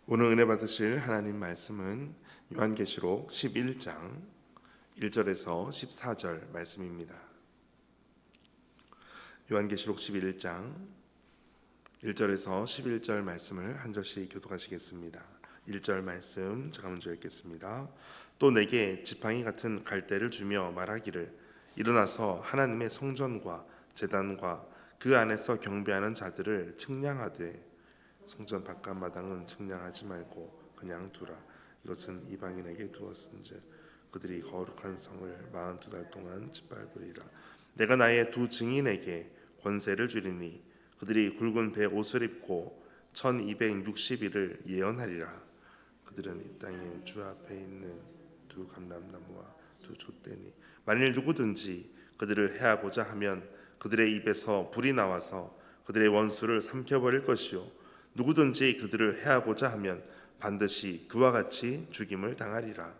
오늘 은혜 받으실 하나님 말씀은 요한계시록 11장 1절에서 14절 말씀입니다. 요한계시록 11장 1절에서 11절 말씀을 한 절씩 교독하시겠습니다. 1절 말씀 제가 먼저 읽겠습니다. 또 내게 지팡이 같은 갈대를 주며 말하기를 일어나서 하나님의 성전과 제단과 그 안에서 경배하는 자들을 측량하되 성전 바깥 마당은 측량하지 말고 그냥 두라. 이것은 이방인에게 두었은즉 그들이 거룩한 성을 42달 동안 짓밟으리라. 내가 나의 두 증인에게 권세를 주리니 그들이 굵은 배 옷을 입고 1260일을 예언하리라. 그들은 이 땅에 주 앞에 있는 두 감람나무와 두 촛대니 만일 누구든지 그들을 해하고자 하면 그들의 입에서 불이 나와서 그들의 원수를 삼켜버릴 것이요 누구든지 그들을 해하고자 하면 반드시 그와 같이 죽임을 당하리라.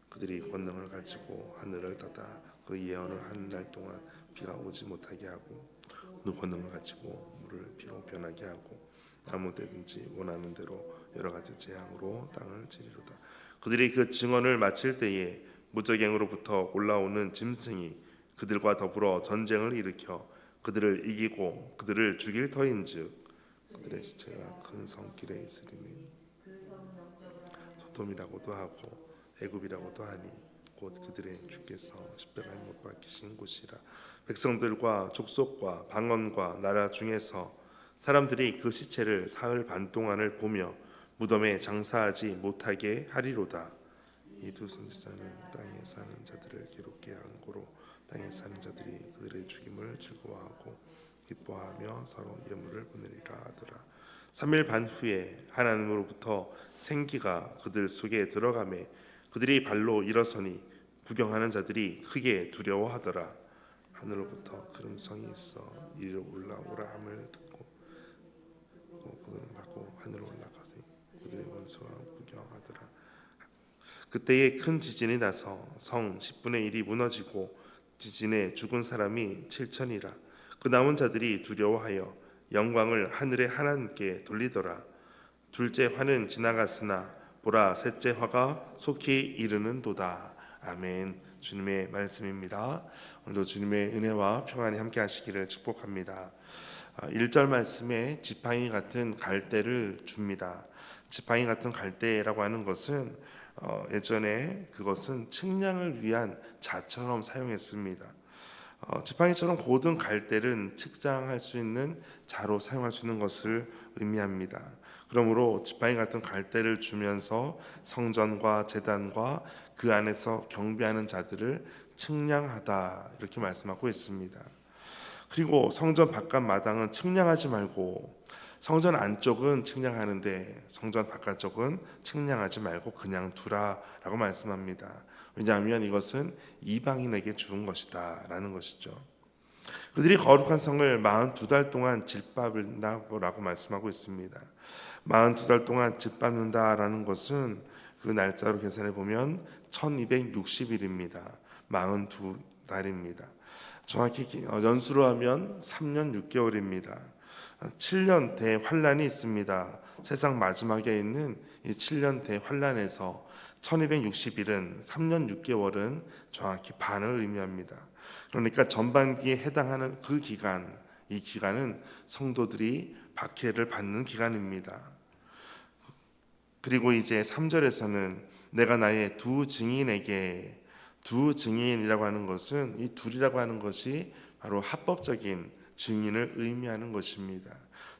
그들이 권능을 가지고 하늘을 닫아 그 예언을 한 달 동안 비가 오지 못하게 하고 또 권능을 가지고 물을 피로 변하게 하고 아무 때든지 원하는 대로 여러 가지 재앙으로 땅을 치리로다. 그들이 그 증언을 마칠 때에 무저갱으로부터 올라오는 짐승이 그들과 더불어 전쟁을 일으켜 그들을 이기고 그들을 죽일 터인즉 그들의 시체가 큰 성길에 있으리니 소돔이라고도 하고 애굽이라고도 하니 곧 그들의 주께서 십배가 못 박히신 곳이라. 백성들과 족속과 방언과 나라 중에서 사람들이 그 시체를 사흘 반 동안을 보며 무덤에 장사하지 못하게 하리로다. 이 두 선지자는 땅에 사는 자들을 괴롭게 한 고로 땅에 사는 자들이 그들의 죽임을 즐거워하고 기뻐하며 서로 예물을 보내리라 하더라. 3일 반 후에 하나님으로부터 생기가 그들 속에 들어가매 그들이 발로 일어서니 구경하는 자들이 크게 두려워하더라. 하늘로부터 큰 음성이 있어 이리로 올라오라 함을 듣고 그들은 받고 하늘로 올라가서 그들의 원수와 구경하더라. 그때에 큰 지진이 나서 성 10분의 1이 무너지고 지진에 죽은 사람이 7천이라. 그 남은 자들이 두려워하여 영광을 하늘의 하나님께 돌리더라. 둘째 화는 지나갔으나 보라 셋째 화가 속히 이르는도다. 아멘. 주님의 말씀입니다. 오늘도 주님의 은혜와 평안이 함께 하시기를 축복합니다. 1절 말씀에 지팡이 같은 갈대를 줍니다. 지팡이 같은 갈대라고 하는 것은 예전에 그것은 측량을 위한 자처럼 사용했습니다. 지팡이처럼 고든 갈대는 측량할 수 있는 자로 사용할 수 있는 것을 의미합니다. 그러므로 지팡이 같은 갈대를 주면서 성전과 제단과 그 안에서 경배하는 자들을 측량하다 이렇게 말씀하고 있습니다. 그리고 성전 바깥 마당은 측량하지 말고 성전 안쪽은 측량하는데 성전 바깥쪽은 측량하지 말고 그냥 두라라고 말씀합니다. 왜냐하면 이것은 이방인에게 주은 것이다 라는 것이죠. 그들이 거룩한 성을 42달 동안 짓밟는다고 말씀하고 있습니다. 42달 동안 짓밟는다라는 것은 그 날짜로 계산해 보면 1260일입니다. 42달입니다. 정확히 연수로 하면 3년 6개월입니다. 7년 대환란이 있습니다. 세상 마지막에 있는 이 7년 대환란에서 1260일은 3년 6개월은 정확히 반을 의미합니다. 그러니까 전반기에 해당하는 그 기간, 이 기간은 성도들이 박해를 받는 기간입니다. 그리고 이제 3절에서는 내가 나의 두 증인에게, 두 증인이라고 하는 것은 이 둘이라고 하는 것이 바로 합법적인 증인을 의미하는 것입니다.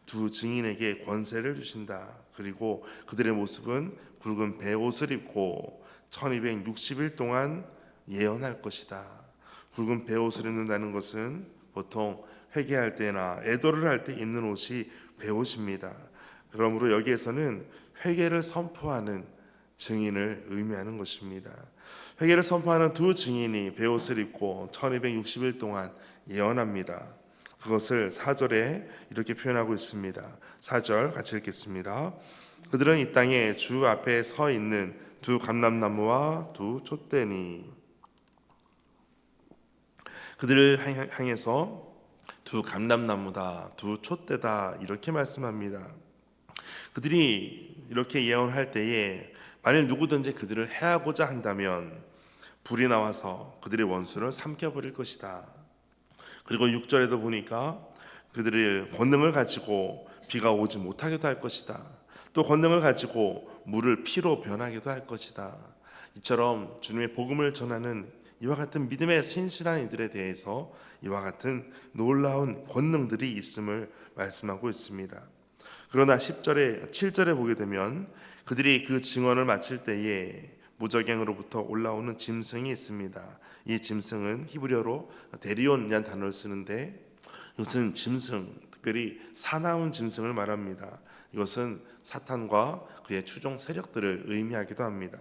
두 증인에게 권세를 주신다. 그리고 그들의 모습은 굵은 베옷을 입고 1260일 동안 예언할 것이다. 굵은 베옷을 입는다는 것은 보통 회개할 때나 애도를 할 때 입는 옷이 베옷입니다. 그러므로 여기에서는 회개를 선포하는 증인을 의미하는 것입니다. 회개를 선포하는 두 증인이 베옷을 입고 1260일 동안 예언합니다. 그것을 4절에 이렇게 표현하고 있습니다. 4절 같이 읽겠습니다. 그들은 이 땅에 주 앞에 서 있는 두 감람나무와 두 촛대니 그들을 향해서 두 감람나무다 두 촛대다 이렇게 말씀합니다. 그들이 이렇게 예언할 때에 만일 누구든지 그들을 해하고자 한다면 불이 나와서 그들의 원수를 삼켜버릴 것이다. 그리고 6절에도 보니까 그들의 권능을 가지고 비가 오지 못하게도 할 것이다. 또 권능을 가지고 물을 피로 변하게도 할 것이다. 이처럼 주님의 복음을 전하는 이와 같은 믿음의 신실한 이들에 대해서 이와 같은 놀라운 권능들이 있음을 말씀하고 있습니다. 그러나 7절에 보게 되면 그들이 그 증언을 마칠 때에 무적행으로부터 올라오는 짐승이 있습니다. 이 짐승은 히브리어로 데리온이라는 단어를 쓰는데 이것은 짐승, 특별히 사나운 짐승을 말합니다. 이것은 사탄과 그의 추종 세력들을 의미하기도 합니다.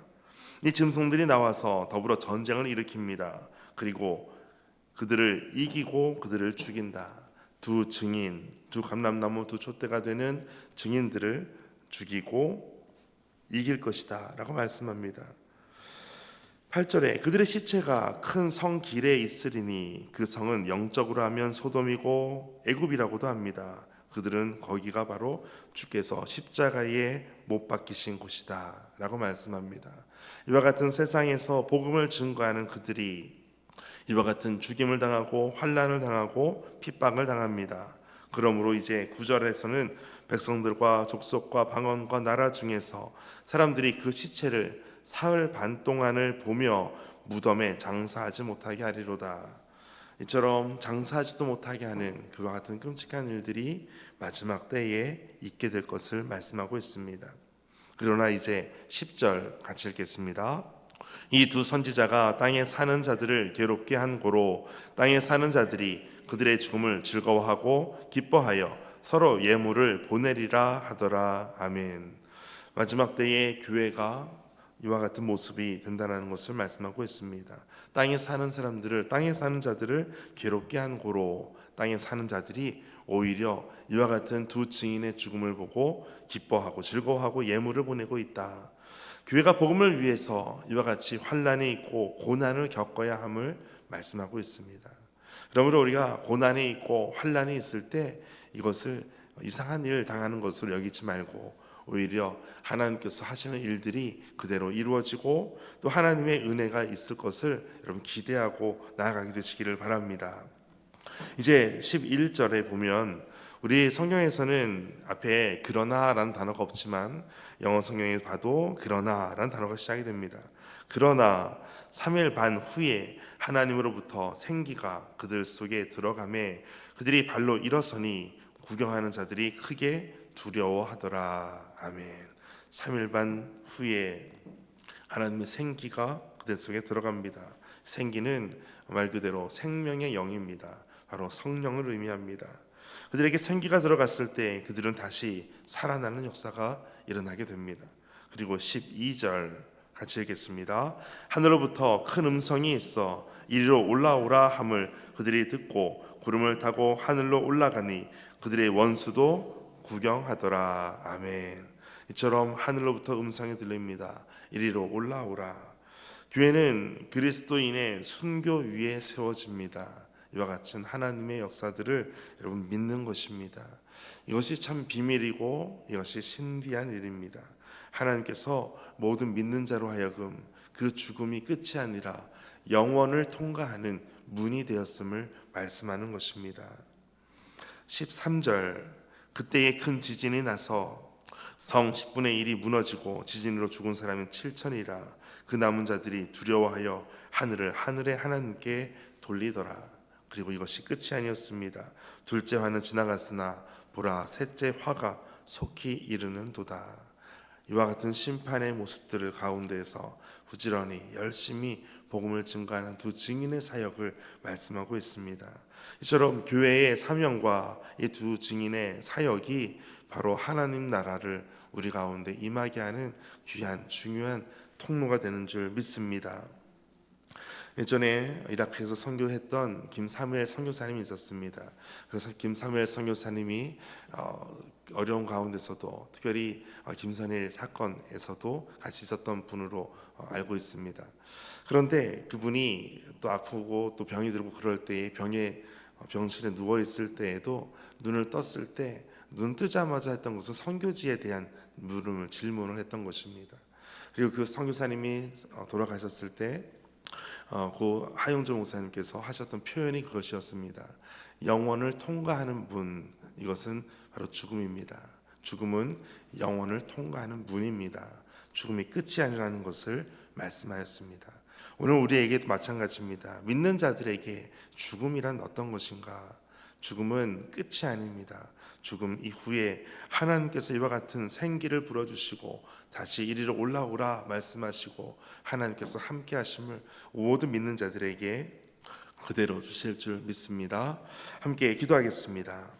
이 짐승들이 나와서 더불어 전쟁을 일으킵니다. 그리고 그들을 이기고 그들을 죽인다. 두 증인, 두 감람나무 두 촛대가 되는 증인들을 죽이고 이길 것이다 라고 말씀합니다. 8절에 그들의 시체가 큰 성 길에 있으리니 그 성은 영적으로 하면 소돔이고 애굽이라고도 합니다. 그들은 거기가 바로 주께서 십자가에 못 박히신 곳이다 라고 말씀합니다. 이와 같은 세상에서 복음을 증거하는 그들이 이와 같은 죽임을 당하고 환난을 당하고 핍박을 당합니다. 그러므로 이제 9절에서는 백성들과 족속과 방언과 나라 중에서 사람들이 그 시체를 사흘 반 동안을 보며 무덤에 장사하지 못하게 하리로다. 이처럼 장사하지도 못하게 하는 그와 같은 끔찍한 일들이 마지막 때에 있게 될 것을 말씀하고 있습니다. 그러나 이제 10절 같이 읽겠습니다. 이 두 선지자가 땅에 사는 자들을 괴롭게 한 고로 땅에 사는 자들이 그들의 죽음을 즐거워하고 기뻐하여 서로 예물을 보내리라 하더라. 아멘. 마지막 때에 교회가 이와 같은 모습이 된다는 것을 말씀하고 있습니다. 땅에 사는 사람들을, 땅에 사는 자들을 괴롭게 한 고로 땅에 사는 자들이 오히려 이와 같은 두 증인의 죽음을 보고 기뻐하고 즐거워하고 예물을 보내고 있다. 교회가 복음을 위해서 이와 같이 환난이 있고 고난을 겪어야 함을 말씀하고 있습니다. 그러므로 우리가 고난이 있고 환난이 있을 때 이것을 이상한 일 당하는 것으로 여기지 말고 오히려 하나님께서 하시는 일들이 그대로 이루어지고 또 하나님의 은혜가 있을 것을 여러분 기대하고 나아가게 되시기를 바랍니다. 이제 11절에 보면 우리 성경에서는 앞에 그러나라는 단어가 없지만 영어 성경에 봐도 그러나라는 단어가 시작이 됩니다. 그러나 3일 반 후에 하나님으로부터 생기가 그들 속에 들어가매 그들이 발로 일어서니 구경하는 자들이 크게 두려워하더라. 아멘. 3일 반 후에 하나님의 생기가 그들 속에 들어갑니다. 생기는 말 그대로 생명의 영입니다. 바로 성령을 의미합니다. 그들에게 생기가 들어갔을 때 그들은 다시 살아나는 역사가 일어나게 됩니다. 그리고 12절 같이 읽겠습니다. 하늘로부터 큰 음성이 있어 이리로 올라오라 함을 그들이 듣고 구름을 타고 하늘로 올라가니 그들의 원수도 구경하더라. 아멘. 이처럼 하늘로부터 음성이 들립니다. 이리로 올라오라. 교회는 그리스도인의 순교 위에 세워집니다. 이와 같은 하나님의 역사들을 여러분 믿는 것입니다. 이것이 참 비밀이고 이것이 신비한 일입니다. 하나님께서 모든 믿는 자로 하여금 그 죽음이 끝이 아니라 영원을 통과하는 문이 되었음을 말씀하는 것입니다. 13절 그때에 큰 지진이 나서 성 10분의 1이 무너지고 지진으로 죽은 사람이 7천이라 그 남은 자들이 두려워하여 하늘을 하늘의 하나님께 돌리더라. 그리고 이것이 끝이 아니었습니다. 둘째 화는 지나갔으나 보라 셋째 화가 속히 이르는도다. 이와 같은 심판의 모습들을 가운데에서 부지런히 열심히 복음을 증거하는 두 증인의 사역을 말씀하고 있습니다. 이처럼 교회의 사명과 이 두 증인의 사역이 바로 하나님 나라를 우리 가운데 임하게 하는 귀한 중요한 통로가 되는 줄 믿습니다. 예전에 이라크에서 선교했던 김사무엘 선교사님이 있었습니다. 그래서 김사무엘 선교사님이 어려운 가운데서도 특별히 김선일 사건에서도 같이 있었던 분으로 알고 있습니다. 그런데 그분이 또 아프고 또 병이 들고 그럴 때에 병실에 누워 있을 때에도 눈을 떴을 때 눈 뜨자마자 했던 것은 선교지에 대한 질문을 했던 것입니다. 그리고 그 선교사님이 돌아가셨을 때 그 하용조 목사님께서 하셨던 표현이 그것이었습니다. 영원을 통과하는 문, 이것은 바로 죽음입니다. 죽음은 영원을 통과하는 문입니다. 죽음이 끝이 아니라는 것을 말씀하였습니다. 오늘 우리에게도 마찬가지입니다. 믿는 자들에게 죽음이란 어떤 것인가? 죽음은 끝이 아닙니다. 죽음 이후에 하나님께서 이와 같은 생기를 불어주시고 다시 이리로 올라오라 말씀하시고 하나님께서 함께 하심을 모든 믿는 자들에게 그대로 주실 줄 믿습니다. 함께 기도하겠습니다.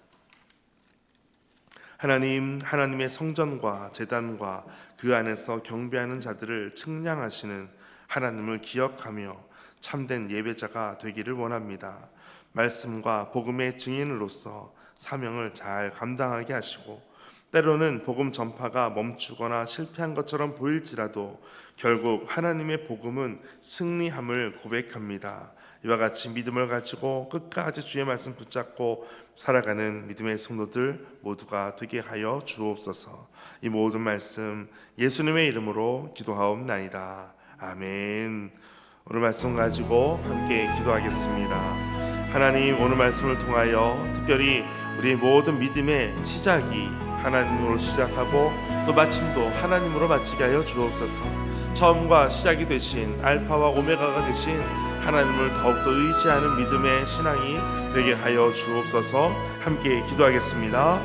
하나님, 하나님의 성전과 제단과 그 안에서 경배하는 자들을 측량하시는 하나님을 기억하며 참된 예배자가 되기를 원합니다. 말씀과 복음의 증인으로서 사명을 잘 감당하게 하시고 때로는 복음 전파가 멈추거나 실패한 것처럼 보일지라도 결국 하나님의 복음은 승리함을 고백합니다. 이와 같이 믿음을 가지고 끝까지 주의 말씀 붙잡고 살아가는 믿음의 성도들 모두가 되게 하여 주옵소서. 이 모든 말씀 예수님의 이름으로 기도하옵나이다. 아멘. 오늘 말씀 가지고 함께 기도하겠습니다. 하나님, 오늘 말씀을 통하여 특별히 우리 모든 믿음의 시작이 하나님으로 시작하고 또 마침도 하나님으로 마치게 하여 주옵소서. 처음과 시작이 되신 알파와 오메가가 되신 하나님을 더욱더 의지하는 믿음의 신앙이 되게 하여 주옵소서. 함께 기도하겠습니다.